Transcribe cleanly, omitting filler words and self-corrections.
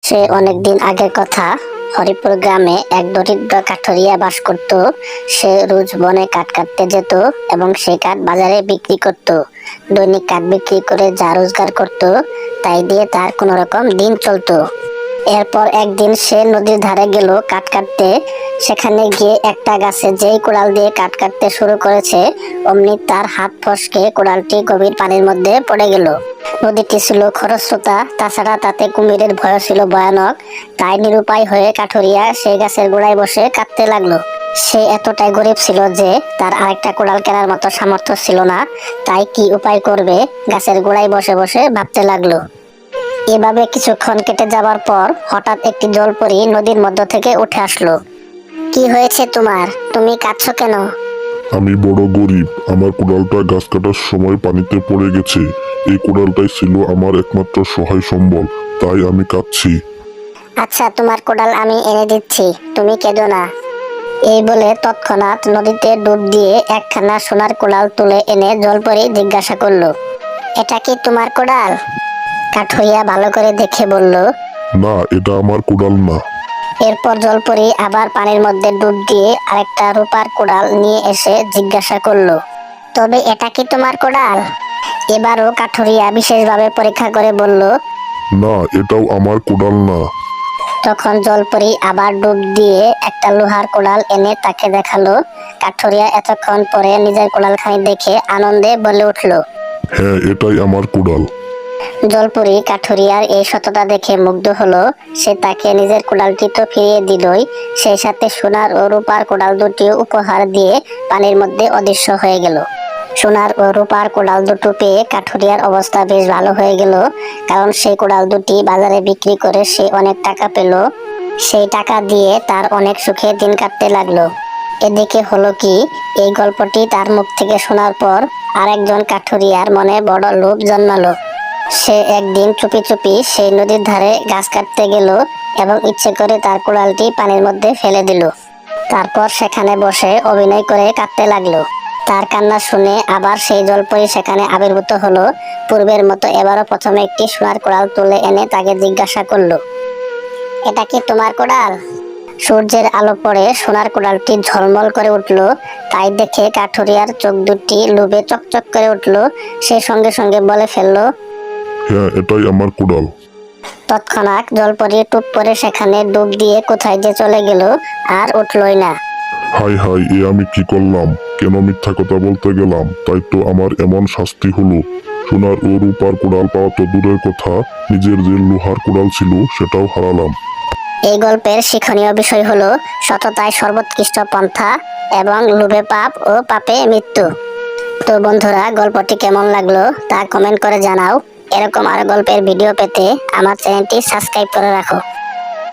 সে অনেকদিন আগের কথা। হরিপুর গ্রামে এক দরিদ্র কাঠুরিয়া বাস করত। সে রোজ বনে কাঠ কাটতে যেত এবং সেই কাঠ বাজারে বিক্রি করত। দৈনিক কাঠ বিক্রি করে যা রোজগার করত তাই দিয়ে তার কোনো রকম দিন চলতো। এরপর একদিন সে নদীর ধারে গেল কাঠ কাটতে। সেখানে গিয়ে একটা গাছে যেই কোড়াল দিয়ে কাঠ কাটতে শুরু করেছে, অমনি তার হাত ফসকে কোড়ালটি গভীর পানির মধ্যে পড়ে গেল। নদীটি ছিল খরস্রোতা, তাছাড়া তাতে কুমিরের ভয় ছিল ভয়ানক। তাই নিরুপায় হয়ে কাঠুরিয়া সেই গাছের গোড়ায় বসে কাঁদতে লাগলো। সে এতটাই গরিব ছিল যে তার আরেকটা কোড়াল কেনার মতো সামর্থ্য ছিল না। তাই কি উপায় করবে গাছের গোড়ায় বসে বসে ভাবতে লাগলো। এভাবে কিছুক্ষণ কেটে যাবার পর হঠাৎ একটি জলপরী নদীর মধ্য থেকে উঠে আসলো। কি হয়েছে তোমার? তুমি কাঁদছো কেন? আমি বড় গরিব, আমার কোদালটা গাছ কাটার সময় পানিতে পড়ে গেছে। এই কোদালটাই ছিল আমার একমাত্র সহায় সম্বল, তাই আমি কাঁদছি। আচ্ছা, তোমার কোড়াল আমি এনে দিচ্ছি, তুমি কেঁদো না। এই বলে তৎক্ষণাৎ নদীতে ডুব দিয়ে একখানা সোনার কোড়াল তুলে এনে জলপরি জিজ্ঞাসা করলো, এটা কি তোমার কোড়াল? কাঠুরিয়া ভালো করে দেখে বলল, না, এটা আমার কোদাল না। এরপর জলপরি আবার পানির মধ্যে ডুব দিয়ে আরেকটা রূপার কোড়াল নিয়ে এসে জিজ্ঞাসা করলো, তবে এটা কি তোমার কোড়াল? এবারও কাঠুরিয়া বিশেষভাবে পরীক্ষা করে বলল, না, এটাও আমার কোদাল না। তখন জলপরি আবার ডুব দিয়ে একটা লোহার কোড়াল এনে তাকে দেখালো। কাঠুরিয়া এতক্ষণ পরে নিজের কোড়ালখানি দেখে আনন্দে বলে উঠল, হ্যাঁ, এটাই আমার কোদাল। জলপরি কাঠুরিয়ার এই সততা দেখে মুগ্ধ হলো। সে তাকে নিজের কোড়ালটি তো ফিরিয়ে দিলই, সেই সাথে সোনার ও রূপার কোড়াল দুটিও উপহার দিয়ে পানির মধ্যে অদৃশ্য হয়ে গেল। সোনার ও রূপার কোড়াল দুটো পেয়ে কাঠুরিয়ার অবস্থা বেশ ভালো হয়ে গেল, কারণ সেই কোড়াল দুটি বাজারে বিক্রি করে সে অনেক টাকা পেল। সেই টাকা দিয়ে তার অনেক সুখে দিন কাটতে লাগলো। এদিকে হলো কি, এই গল্পটি তার মুখ থেকে শোনার পর আরেকজন কাঠুরিয়ার মনে বড় লোভ জন্মালো। সে একদিন চুপি চুপি সেই নদীর ধারে গাছ কাটতে গেল এবং ইচ্ছে করে তার কোড়ালটি পানির মধ্যে ফেলে দিল। তারপর সেখানে বসে অভিনয় করে কাঁদতে লাগলো। তার কান্না শুনে আবার সেই জলপরি সেখানে আবির্ভূত হলো। পূর্বের মতো এবারও প্রথমে একটি সোনার কোড়াল তুলে এনে তাকে জিজ্ঞাসা করলো, এটা কি তোমার কোড়াল? সূর্যের আলো পড়ে সোনার কোড়ালটি ঝলমল করে উঠলো। তাই দেখে কাঠুরিয়ার চোখ দুটি লোভে চকচক করে উঠলো। সে সঙ্গে সঙ্গে বলে ফেললো, হ্যাঁ, এটাই আমার কোদাল। তৎক্ষণাৎ জলপরি টুপ করে সেখানে ডুব দিয়ে কোথায় যে চলে গেল, আর উঠলই না। হাই হাই, এ আমি কি করলাম? কেন মিথ্যা কথা বলতে গেলাম? তাই তো আমার এমন শাস্তি হলো। সোনার ও রূপার কোদাল পাওয়া তো দূরের কথা, নিজের যে লোহার কোদাল ছিল সেটাও হারালাম। এই গল্পের শিক্ষণীয় বিষয় হলো সততাই সর্বোৎকৃষ্ট পন্থা এবং লোভে পাপ ও পাপে মৃত্যু। তো বন্ধুরা, গল্পটি কেমন লাগলো তা কমেন্ট করে জানাও। এরকম আরো গল্পের ভিডিও পেতে আমার চ্যানেলটি সাবস্ক্রাইব করে রাখো।